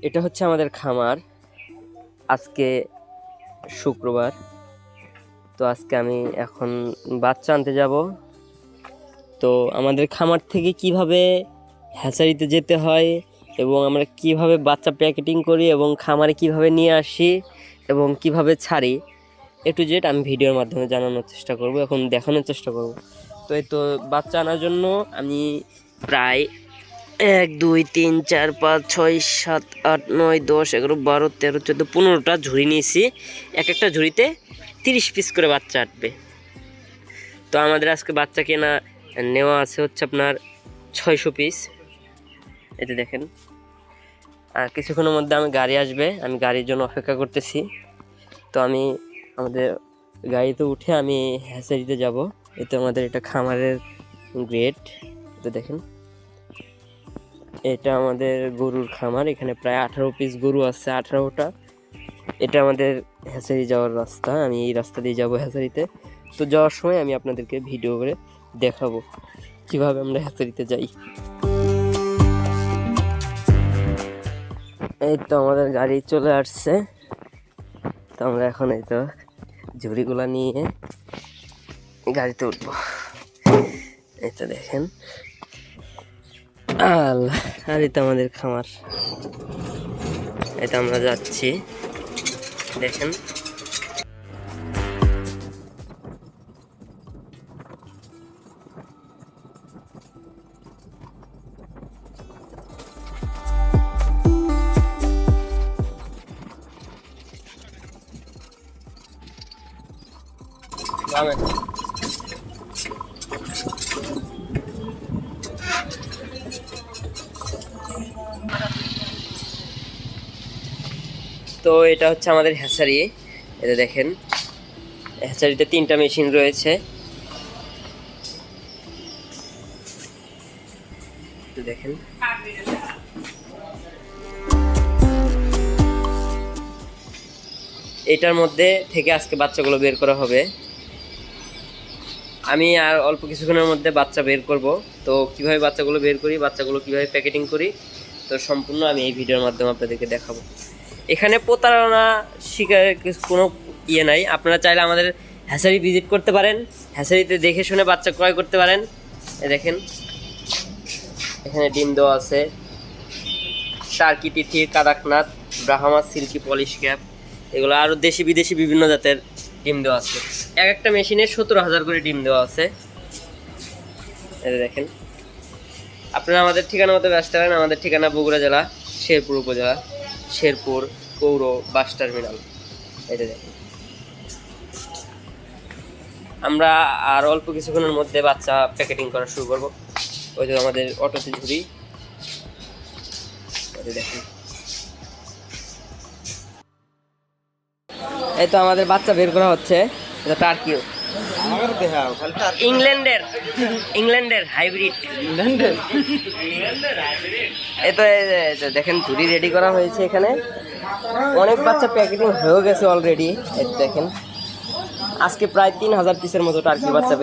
এটা হচ্ছে আমাদের খামার। আজকে শুক্রবার, তো আজকে আমি এখন বাচ্চা আনতে যাব। তো আমাদের খামার থেকে কিভাবে হ্যাচারিতে যেতে হয় এবং আমরা কিভাবে বাচ্চা প্যাকেটিং করি এবং খামারে কিভাবে নিয়ে আসি এবং কিভাবে ছাড়ি, টু জেড আমি ভিডিওর মাধ্যমে জানানোর চেষ্টা করব, এখন দেখানোর চেষ্টা করব। তো এই তো বাচ্চা আনার জন্য আমি প্রায় 1 2 3 4 5 6 7 8 9 10 11 12 13 14 15টা ঝুড়ি নিয়েছি। এক একটা ঝুড়িতে 30 পিস করে বাচ্চা আটবে। তো আমাদের আজকে বাচ্চা কেনা নেওয়া আছে হচ্ছে আপনার 600 পিস। এতে দেখেন, আর কিছুক্ষণের মধ্যে আমি গাড়ি আসবে, আমি গাড়ির জন্য অপেক্ষা করতেছি। তো আমি আমাদের গাড়িতে উঠে আমি হ্যাচারিতে যাব। এতে আমাদের এটা খামারের গেট। তো দেখেন, এটা আমাদের গরুর খামার। এখানে প্রায় 18 পিস গরু আছে, 18টা। এটা আমাদের হ্যাচারি যাওয়ার রাস্তা। আমি এই রাস্তা দিয়ে যাব হ্যাচারিতে। তো যাওয়ার সময় আমি আপনাদেরকে ভিডিও করে দেখাবো কিভাবে আমরা হ্যাচারিতে যাই। এই তো আমাদের গাড়ি চলে আসছে। তো আমরা এখন এই তো ঝুড়িগুলা নিয়ে গাড়িতে উঠবো। এই তো দেখেন, আর এটা আমাদের খামার। এটা আমরা যাচ্ছি, দেখেন। তো এটা হচ্ছে আমাদের হ্যাচারি। এটা দেখেন, হ্যাচারিতে 3টা মেশিন রয়েছে। দেখেন, এটার মধ্যে থেকে আজকে বাচ্চাগুলো বের করা হবে। আমি আর অল্প কিছুক্ষণের মধ্যে বাচ্চা বের করব। তো কিভাবে বাচ্চাগুলো বের করি, বাচ্চাগুলো কিভাবে প্যাকেটিং করি, তো সম্পূর্ণ আমি এই ভিডিওর মাধ্যমে আপনাদেরকে দেখাবো। এখানে প্রতারণা শিকার কোনো ইয়ে নাই। আপনারা চাইলে আমাদের হ্যাচারি ভিজিট করতে পারেন, হ্যাচারিতে দেখে শুনে বাচ্চা ক্রয় করতে পারেন। দেখেন, এখানে ডিম দেওয়া আছে, টার্কি, তিথির, Kadaknath, Brahma, silkie, polish cap, এগুলো আরও দেশি বিদেশি বিভিন্ন জাতের ডিম দেওয়া আছে। এক একটা মেশিনে 17,000 করে ডিম দেওয়া আছে। এই দেখেন, আপনারা আমাদের ঠিকানা মতো আসতে পারেন। আমাদের ঠিকানা বগুড়া জেলা, শেরপুর উপজেলা, শেরপুর পৌর বাস টার্মিনাল। এটা দেখেন, আমরা আর অল্প কিছুক্ষণের মধ্যে বাচ্চা প্যাকেটিং করা শুরু করব। ওই যে আমাদের অটোতে ঝুড়ি, দেখেন। এই তো আমাদের বাচ্চা বের করা হচ্ছে। এটা টার্কি, ইংল্যান্ডের হাইব্রিড। এই তো দেখেন, ঝুড়ি রেডি করা হয়েছে। এখানে অনেক বাচ্চা প্যাকেটিং হয়ে গেছে অলরেডি। এই দেখেন, আজকে প্রায় 3000 পিসের মতো টার্কি বাচ্চা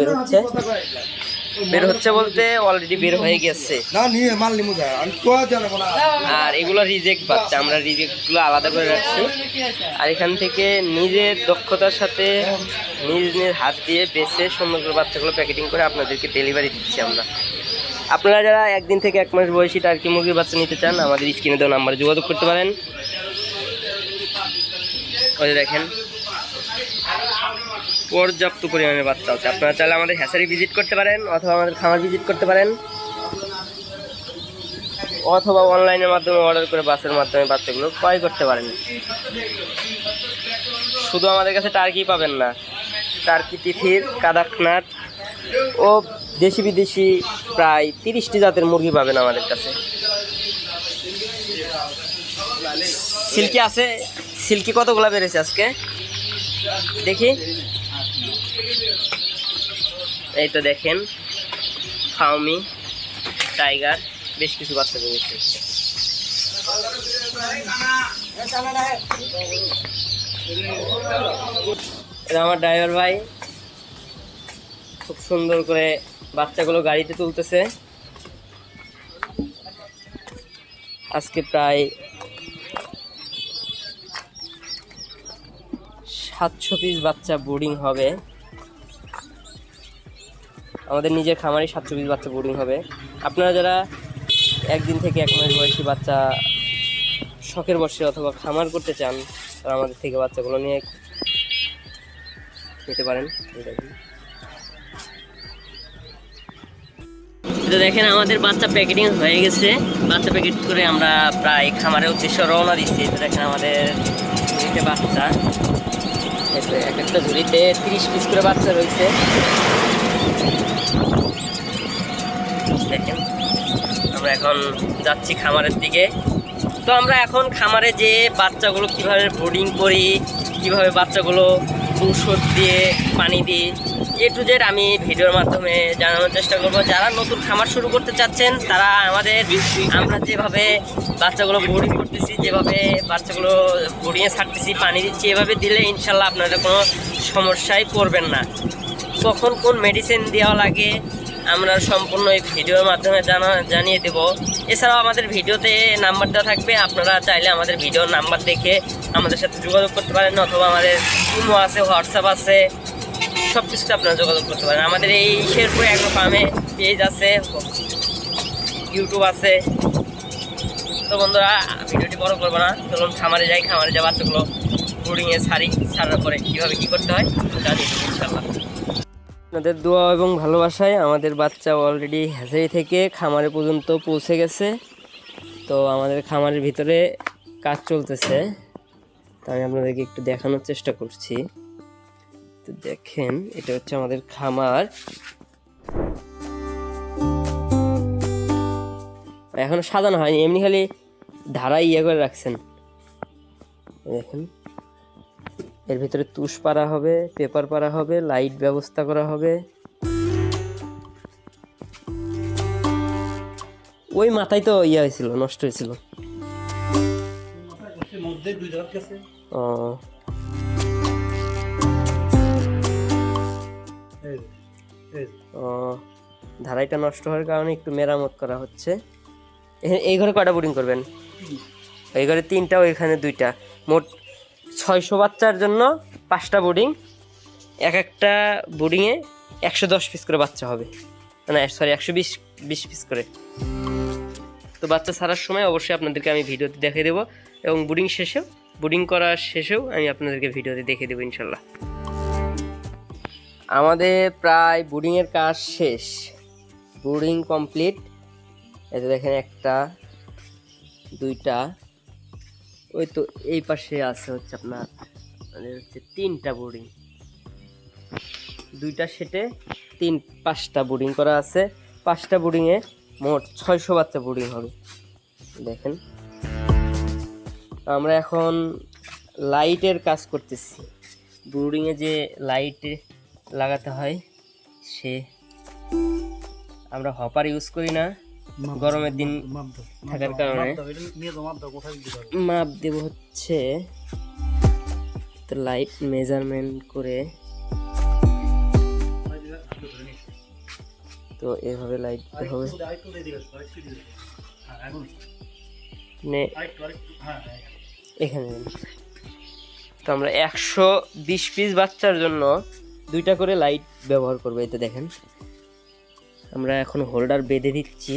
বের হচ্ছে বলতে অলরেডি বের হয়ে গেছে। আর এগুলো রিজেক্ট বাচ্চা, আমরা রিজেক্টগুলো আলাদা করে রাখছি। আর এখান থেকে নিজের দক্ষতার সাথে নিজ হাত দিয়ে বেছে সুন্দর করে বাচ্চাগুলো প্যাকেটিং করে আপনাদেরকে ডেলিভারি দিচ্ছি আমরা। আপনারা যারা 1 দিন থেকে 1 মাস বয়সী টার্কি মুরগির বাচ্চা নিতে চান, আমাদের স্ক্রিনে দেওয়া নাম্বারে যোগাযোগ করতে পারেন। ওই দেখেন, পর্যাপ্ত পরিমাণে বাচ্চা আছে। আপনারা চাইলে আমাদের হ্যাচারি ভিজিট করতে পারেন, অথবা আমাদের খামার ভিজিট করতে পারেন, অথবা অনলাইনের মাধ্যমে অর্ডার করে বাসের মাধ্যমে বাচ্চাগুলো ক্রয় করতে পারেন। শুধু আমাদের কাছে টার্কি পাবেন না, টার্কি, তিথির, কাদাকনাথ ও দেশি বিদেশি প্রায় 30টি জাতের মুরগি পাবেন আমাদের কাছে। সিল্কি আছে। সিল্কি কতগুলা বেড়েছে আজকে দেখি। এই তো দেখেন, ফাউমি, টাইগার, বেশ কিছু বাচ্চা বেরিয়েছে। এটা আমার ড্রাইভার ভাই খুব সুন্দর করে বাচ্চাগুলো গাড়িতে তুলতেছে। আজকে প্রায় 700 পিস বাচ্চা বোর্ডিং হবে। আমাদের নিজের খামারে 700 পিস বাচ্চা বোর্ডিং হবে। আপনারা যারা 1 দিন থেকে 1 মাস বয়সী বাচ্চা শখের বসে অথবা খামার করতে চান, তারা আমাদের থেকে বাচ্চাগুলো নিয়ে নিতে পারেন। তো দেখেন আমাদের বাচ্চা প্যাকেটিং হয়ে গেছে। বাচ্চা প্যাকেট করে আমরা প্রায় খামারের উদ্দেশ্যে রওনা দিচ্ছি। তো দেখেন আমাদের ঝুড়িতে বাচ্চা, এক একটা ঝুড়িতে 30 পিস করে বাচ্চা রয়েছে। দেখেন আমরা এখন যাচ্ছি খামারের দিকে। তো আমরা এখন খামারে যে বাচ্চাগুলো কিভাবে ব্রুডিং করি, কিভাবে বাচ্চাগুলো ঔষধ দিয়ে পানি দিই, এ টু জেড আমি ভিডিওর মাধ্যমে জানানোর চেষ্টা করবো। যারা নতুন খামার শুরু করতে চাচ্ছেন তারা আমরা যেভাবে বাচ্চাগুলো ব্রুডিং করতেছি, যেভাবে বাচ্চাগুলো ব্রুডিংয়ে ছাড়তেছি, পানি দিচ্ছি, এভাবে দিলে ইনশাল্লাহ আপনারা কোনো সমস্যায় পড়বেন না। কখন কোন মেডিসিন দেওয়া লাগে আমরা সম্পূর্ণ এই ভিডিওর মাধ্যমে জানিয়ে দেব। এছাড়াও আমাদের ভিডিওতে নাম্বার দেওয়া থাকবে, আপনারা চাইলে আমাদের ভিডিওর নাম্বার দেখে আমাদের সাথে যোগাযোগ করতে পারেন, অথবা আমাদের ইমো আছে, হোয়াটসঅ্যাপ আছে, সব কিছুতে আপনারা যোগাযোগ করতে পারেন। আমাদের এই শেরপুর অ্যাগ্রো ফার্মে পেজ আছে, ইউটিউব আছে। তো বন্ধুরা ভিডিওটি বড় করবো না, চলুন খামারে যাই। খামারে যা বাচ্চাগুলো ব্রুডিংয়ে ছাড়ার পরে কীভাবে কী করতে হয় জানি ইনশাল্লাহ। আপনাদের দোয়া এবং ভালোবাসায় আমাদের বাচ্চা অলরেডি হ্যাচারি থেকে খামারে পর্যন্ত পৌঁছে গেছে। তো আমাদের খামারের ভিতরে কাজ চলতেছে, তো আমি আপনাদেরকে একটু দেখানোর চেষ্টা করছি। তো দেখেন এটা হচ্ছে আমাদের খামার। এখনো সাজানো হয়নি, এমনি খালি ধারা করে রাখছেন। দেখেন এর ভিতরে তুষ পাড়া হবে, পেপার পাড়া হবে, লাইট ব্যবস্থা করা হবে। ওই মাথায় তো হয়েছিল, নষ্ট হয়েছিল। ধারাইটা নষ্ট হওয়ার কারণে একটু মেরামত করা হচ্ছে। এই ঘরে কয়টা বোর্ডিং করবেন? এই ঘরে 3টা, ওইখানে 2টা, মোট 600 বাচ্চার জন্য 5টা বোর্ডিং। একটা বোর্ডিংয়ে 110 পিস করে বাচ্চা হবে, মানে 120 পিস করে। তো বাচ্চা ছাড়ার সময় অবশ্যই আপনাদেরকে আমি ভিডিওতে দেখিয়ে দেবো, এবং বোর্ডিং করা শেষেও আমি আপনাদেরকে ভিডিওতে দেখিয়ে দেবো ইনশাল্লাহ। আমাদের প্রায় বোর্ডিংয়ের কাজ শেষ, বোর্ডিং কমপ্লিট। এই যে দেখেন 1টা 2টা, ওই তো এই পাশে আছে হচ্ছে আপনার হচ্ছে 3টা বোর্ডিং, 2টা সেটে 5টা বোর্ডিং করা আছে। 5টা বোর্ডিংয়ে মোট 600 বাচ্চা বোর্ডিং হবে। দেখেন আমরা এখন লাইটের কাজ করতেছি। বোর্ডিংয়ে যে লাইট লাগাতে হয়, আমরা হপার ইউজ করি না, গরমের দিন থাকার কারণে মাপ দেব হচ্ছে। তো লাইট মেজারমেন্ট করে তো এভাবে লাইট দিতে হবে। এখানে তো আমরা 120 পিস বাচ্চার জন্য 2টা করে লাইট ব্যবহার করবো। এতে দেখেন আমরা এখন হোল্ডার বেঁধে দিচ্ছি।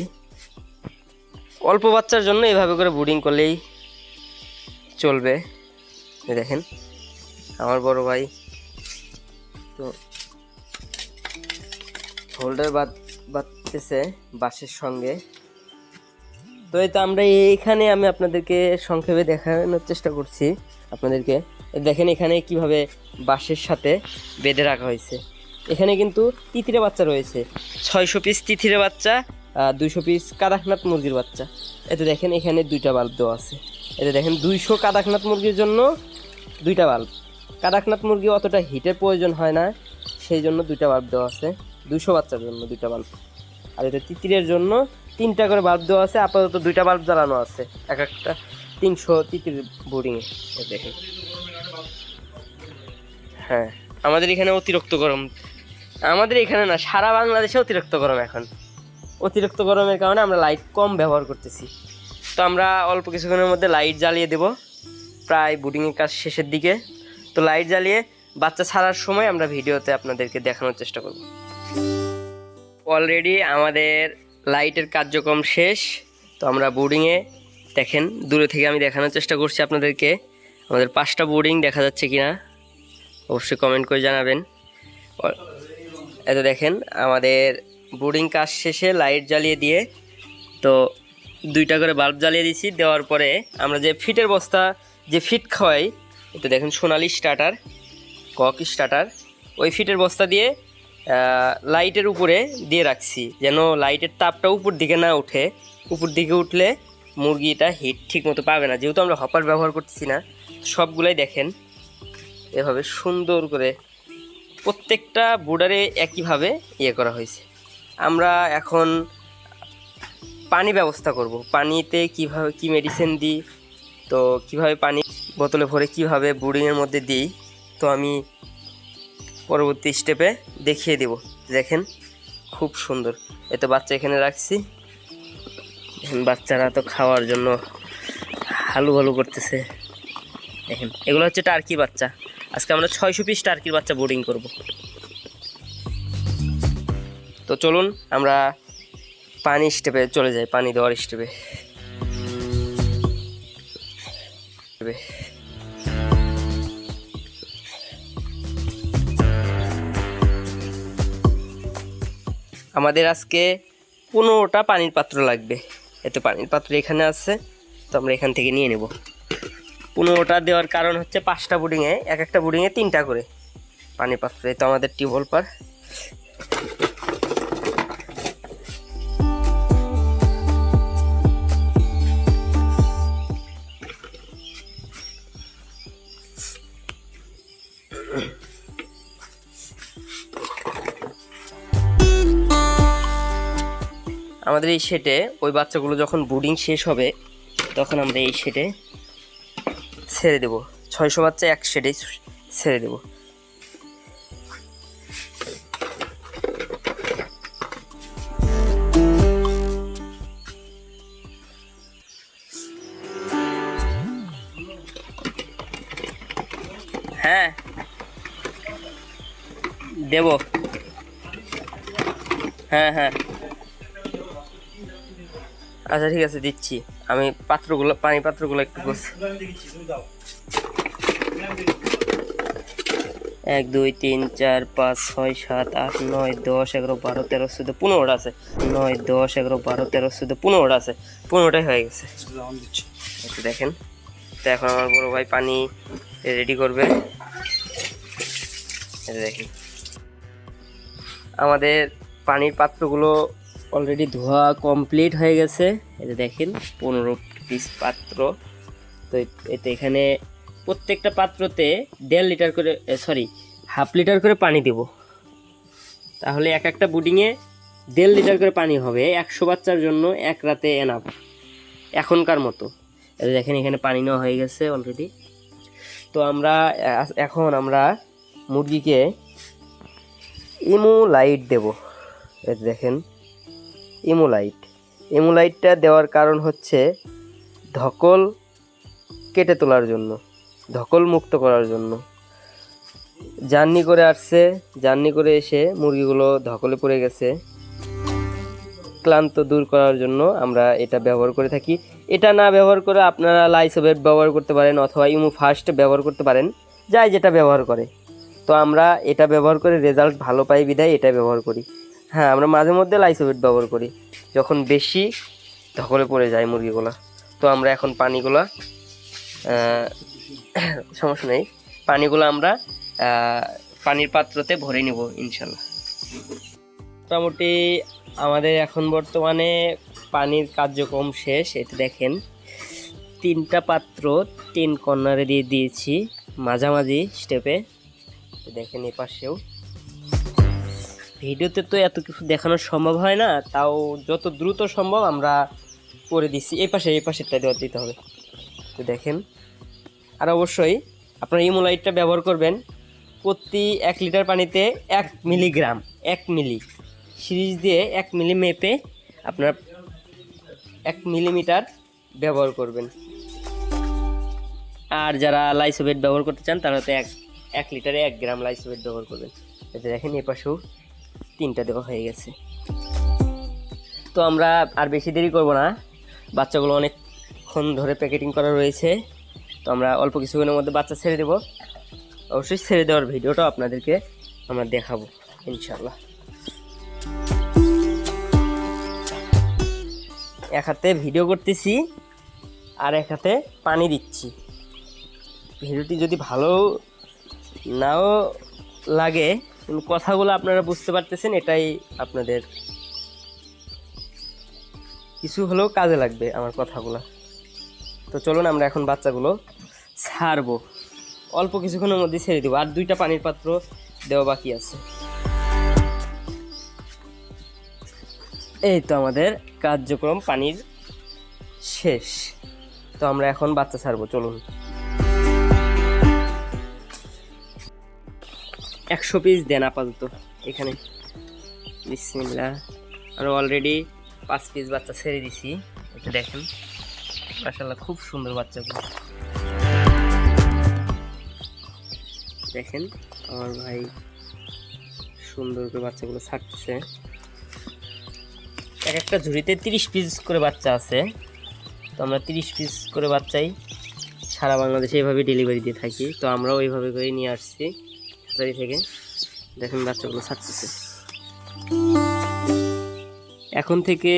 অল্প বাচ্চার জন্য এভাবে করে বোর্ডিং করলেই চলবে। দেখেন আমার বড় ভাই তো হোল্ডার বাঁধতেছে বাঁশের সঙ্গে। তো এই তো আমরা এইখানে আমি আপনাদেরকে সংক্ষেপে দেখানোর চেষ্টা করছি আপনাদেরকে। দেখেন এখানে কিভাবে বাঁশের সাথে বেঁধে রাখা হয়েছে। এখানে কিন্তু তিতিরে বাচ্চা রয়েছে, 600 পিস তিতিরে বাচ্চা, 200 পিস কাদাকনাথ মুরগির বাচ্চা। এতে দেখেন এখানে 2টা বাল্ব দেওয়া আছে। এতে দেখেন 200 কাদাকনাথ মুরগির জন্য 2টা বাল্ব। কাদাকনাথ মুরগি অতটা হিটের প্রয়োজন হয় না, সেই জন্য 2টা বাল্ব দেওয়া আছে। 200 বাচ্চার জন্য 2টা বাল্ব। আর এতে তিতিরের জন্য 3টা করে বাল্ব দেওয়া আছে। আপাতত 2টা বাল্ব জ্বালানো আছে এক একটা 300 তিতির বোর্ডিংয়ে। দেখেন হ্যাঁ আমাদের এখানে অতিরিক্ত গরম, আমাদের এখানে না সারা বাংলাদেশে অতিরিক্ত গরম। এখন অতিরিক্ত গরমের কারণে আমরা লাইট কম ব্যবহার করতেছি। তো আমরা অল্প কিছুক্ষণের মধ্যে লাইট জ্বালিয়ে দেব, প্রায় বোর্ডিংয়ের কাজ শেষের দিকে। তো লাইট জ্বালিয়ে বাচ্চা ছাড়ার সময় আমরা ভিডিওতে আপনাদেরকে দেখানোর চেষ্টা করব। অলরেডি আমাদের লাইটের কার্যক্রম শেষ। তো আমরা বোর্ডিংয়ে দেখেন, দূরে থেকে আমি দেখানোর চেষ্টা করছি আপনাদেরকে আমাদের 5টা বোর্ডিং দেখা যাচ্ছে কিনা, অবশ্যই কমেন্ট করে জানাবেন। এত দেখেন আমাদের বোর্ডিং কাজ শেষে লাইট জ্বালিয়ে দিয়ে তো 2টা করে বাল্ব জ্বালিয়ে দিয়েছি। দেওয়ার পরে আমরা যে ফিটের বস্তা যে ফিট খাওয়াই, এটা দেখেন সোনালি স্টার্টার, কক স্টার্টার, ওই ফিটের বস্তা দিয়ে লাইটের উপরে দিয়ে রাখছি যেন লাইটের তাপটা উপর দিকে না উঠে। উপর দিকে উঠলে মুরগিটা হিট ঠিক মতো পাবে না, যেহেতু আমরা হপার ব্যবহার করতেছি না। সবগুলাই দেখেন এভাবে সুন্দর করে প্রত্যেকটা বোর্ডারে একইভাবে করা হয়েছে। আমরা এখন পানি ব্যবস্থা করব, পানিতে কিভাবে কি মেডিসিন দিই, তো কিভাবে পানি বোতলে ভরে কিভাবে বোর্ডিংয়ের মধ্যে দিই, তো আমি পরবর্তী স্টেপে দেখিয়ে দেব। দেখেন খুব সুন্দর। এত বাচ্চা এখানে রাখছি, বাচ্চারা তো খাওয়ার জন্য হালু হালু করতেছে। দেখেন এগুলো হচ্ছে টার্কি বাচ্চা। আজকে আমরা 600 পিস টার্কির বাচ্চা বোর্ডিং করব। তো চলুন আমরা পানি স্টেপে চলে যাই, পানি দেওয়ার স্টেপে। আমাদের আজকে 15টা পানির পাত্র লাগবে। এত পানির পাত্র এখানে আছে, তো আমরা এখান থেকে নিয়ে নেব। 15টা দেওয়ার কারণ হচ্ছে 5টা বোর্ডিংয়ে, এক একটা বোর্ডিংয়ে 3টা করে পানির পাত্র। এই তো আমাদের টিউবওয়েল পার। আমাদের এই শেডে ওই বাচ্চাগুলো যখন বোর্ডিং শেষ হবে তখন আমরা এই শেডে ছেড়ে দেব। 600 বাচ্চা এক শেডে ছেড়ে দেব। হ্যাঁ দেব, হ্যাঁ হ্যাঁ আচ্ছা ঠিক আছে দিচ্ছি। আমি পাত্রগুলো, পানি পাত্রগুলো একটু 1 2 3 4 5 6 7 8 9 10 11 12 13 14 15টা আছে। 9 10 11 12 13 14 15টা আছে। 15টাই হয়ে গেছে। একটু দেখেন। তো এখন আমার বড় ভাই পানি রেডি করবে। এটা দেখেন আমাদের পানির পাত্রগুলো অলরেডি ধোয়া কমপ্লিট হয়ে গেছে। এটা দেখেন 15 পিস পাত্র। তো এতে এখানে প্রত্যেকটা পাত্রতে 1.5 লিটার করে, সরি 1/2 লিটার করে পানি দেব। তাহলে এক একটা বোর্ডিংয়ে 1.5 লিটার করে পানি হবে। 100 বাচ্চার জন্য এক রাতে এনাফ এখনকার মতো। এটা দেখেন এখানে পানি নেওয়া হয়ে গেছে অলরেডি। তো এখন আমরা মুরগিকে ইমু লাইট দেব। এটা দেখেন ইমুলাইটটা দেওয়ার কারণ হচ্ছে ধকল কেটে তোলার জন্য, ধকল মুক্ত করার জন্য। জার্নি করে আসছে, জার্নি করে এসে মুরগিগুলো ধকলে পড়ে গেছে, ক্লান্ত দূর করার জন্য আমরা এটা ব্যবহার করে থাকি। এটা না ব্যবহার করে আপনারা লাইসোভেট ব্যবহার করতে পারেন অথবা ইমু ফার্স্ট ব্যবহার করতে পারেন, যাই যেটা ব্যবহার করে। তো আমরা এটা ব্যবহার করে রেজাল্ট ভালো পাই বিধায় এটা ব্যবহার করি। হ্যাঁ আমরা মাঝে মধ্যে লাইসোভেট ব্যবহার করি যখন বেশি ধকলে পড়ে যায় মুরগিগুলো। তো আমরা এখন পানিগুলা সমস্যা নেই, পানিগুলো আমরা পানির পাত্রতে ভরে নিব ইনশাল্লাহ। মোটামুটি আমাদের এখন বর্তমানে পানির কার্যক্রম শেষ। এতে দেখেন 3টা পাত্র 3 কর্নারে দিয়ে দিয়েছি মাঝামাঝি স্টেপে। দেখেন এই পাশেও। ভিডিওতে তো এত কিছু দেখানো সম্ভব হয় না, তাও যত দ্রুত সম্ভব আমরা করে দিচ্ছি। এই পাশেরটা দিতে হবে। তো দেখেন, আর অবশ্যই আপনারা ইমুলাইটটা ব্যবহার করবেন প্রতি 1 লিটার পানিতে 1 মিলিগ্রাম, 1 মিলি সিরিজ দিয়ে 1 মিলি মেপে আপনারা 1 মিলিমিটার ব্যবহার করবেন। আর যারা লাইসোভেট ব্যবহার করতে চান তারা তো 1 লিটারে 1 গ্রাম লাইসোভেট ব্যবহার করবেন। এতে দেখেন এ পাশেও 3টা দেওয়া হয়ে গেছে। তো আমরা আর বেশি দেরি করব না, বাচ্চাগুলো অনেকক্ষণ ধরে প্যাকেটিং করা রয়েছে। তো আমরা অল্প কিছুক্ষণের মধ্যে বাচ্চা ছেড়ে দেব। অবশ্যই ছেড়ে দেওয়ার ভিডিওটাও আপনাদেরকে আমরা দেখাবো ইনশাল্লাহ। এক হাতে ভিডিও করতেছি আর এক হাতে পানি দিচ্ছি। ভিডিওটি যদি ভালো নাও লাগে, কিন্তু কথাগুলো আপনারা বুঝতে পারতেছেন, এটাই আপনাদের কিছু হলেও কাজে লাগবে আমার কথাগুলো। তো চলুন আমরা এখন বাচ্চাগুলো ছাড়বো, অল্প কিছুক্ষণের মধ্যে ছেড়ে দেবো। আর 2টা পানির পাত্র দেওয়া বাকি আছে। এই তো আমাদের কার্যক্রম পানির শেষ। তো আমরা এখন বাচ্চা ছাড়বো, চলুন। 100 পিস দেন আপাতত এখানে, বিসমিল্লাহ। আর অলরেডি 5 পিস বাচ্চা ছেড়ে দিছি। এটা দেখেন মাশাআল্লাহ খুব সুন্দর বাচ্চাগুলো। দেখেন আমার ভাই সুন্দর করে বাচ্চাগুলো ছাড়তেছে। এক একটা ঝুড়িতে 30 পিস করে বাচ্চা আছে। তো আমরা 30 পিস করে বাচ্চাই সারা বাংলাদেশে এইভাবে ডেলিভারি দিয়ে থাকি। তো আমরাও এইভাবে করে নিয়ে আসছি হাজারি থেকে। দেখেন বাচ্চাগুলো ছাড়তেছে। এখন থেকে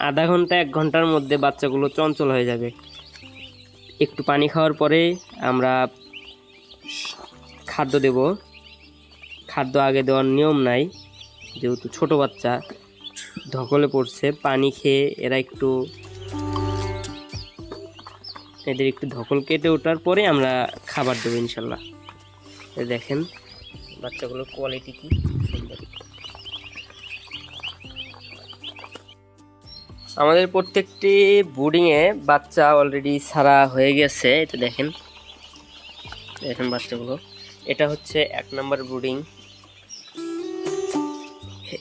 আধা ঘন্টা 1 ঘন্টার মধ্যে বাচ্চাগুলো চঞ্চল হয়ে যাবে। একটু পানি খাওয়ার পরে আমরা খাদ্য দেব। খাদ্য আগে দেওয়ার নিয়ম নাই, যেহেতু ছোট বাচ্চা ধকলে পড়ছে। পানি খেয়ে এদের একটু ধকল কেটে ওঠার পরে আমরা খাবার দেবো ইনশাল্লাহ। দেখেন বাচ্চাগুলোর কোয়ালিটি কি সুন্দর। আমাদের প্রত্যেকটি বোর্ডিংয়ে বাচ্চা অলরেডি ছাড়া হয়ে গেছে। এটা দেখেন বাচ্চাগুলো। এটা হচ্ছে 1 নম্বর ব্রুডিং,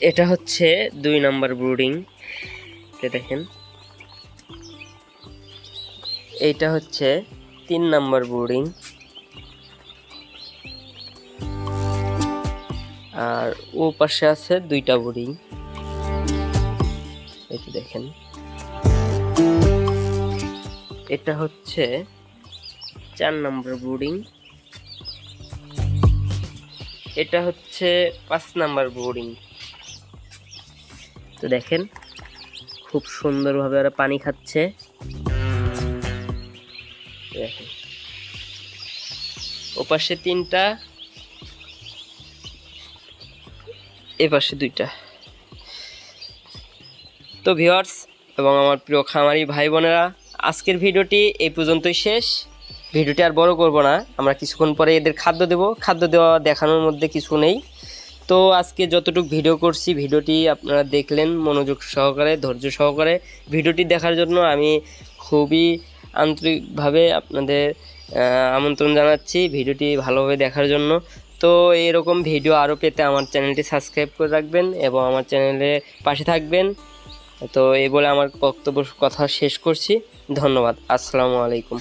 এটা হচ্ছে 2 নম্বর ব্রুডিং। এটা দেখেন এইটা হচ্ছে 3 নম্বর ব্রুডিং। আর ও পাশে আছে 2টা ব্রুডিং। এটা দেখেন এটা হচ্ছে 4 নম্বর ব্রুডিং। এটা হচ্ছে 5 নম্বর ব্রুডিং। তো দেখেন খুব সুন্দরভাবে ওরা পানি খাচ্ছে। দেখেন ও পাশে 3টা, এ পাশে 2টা। তো ভিউয়ার্স এবং আমার প্রিয় খামারি ভাই বোনেরা, আজকের ভিডিওটি এই পর্যন্তই শেষ। ভিডিওটি আর বড় করব না, আমরা কিছুক্ষণ পরে এদের খাদ্য দেব। খাদ্য দেওয়া দেখানোর মধ্যে কিছু নেই। তো আজকে যতটুকু ভিডিও করছি, ভিডিওটি আপনারা দেখলেন মনোযোগ সহকারে, ধৈর্য সহকারে। ভিডিওটি দেখার জন্য আমি খুবই আন্তরিকভাবে আপনাদের আমন্ত্রণ জানাচ্ছি ভিডিওটি ভালোভাবে দেখার জন্য। তো এরকম ভিডিও আরও পেতে আমার চ্যানেলটি সাবস্ক্রাইব করে রাখবেন এবং আমার চ্যানেলের পাশে থাকবেন। তো এই বলে আমার বক্তব্য কথা শেষ করছি। ধন্যবাদ। আসসালামু আলাইকুম।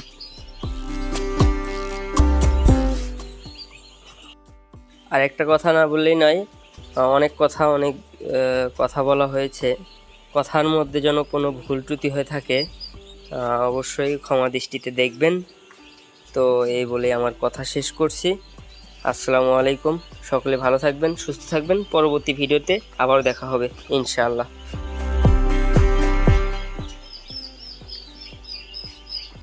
আর একটা কথা না বললেই নয়, অনেক কথা বলা হয়েছে। কথার মধ্যে যেন কোনো ভুল ত্রুটি হয়ে থাকে অবশ্যই ক্ষমা দৃষ্টিতে দেখবেন। তো এই বলে আমার কথা শেষ করছি। আসসালামু আলাইকুম। সকলে ভালো থাকবেন, সুস্থ থাকবেন। পরবর্তী ভিডিওতে আবার দেখা হবে ইনশাআল্লাহ।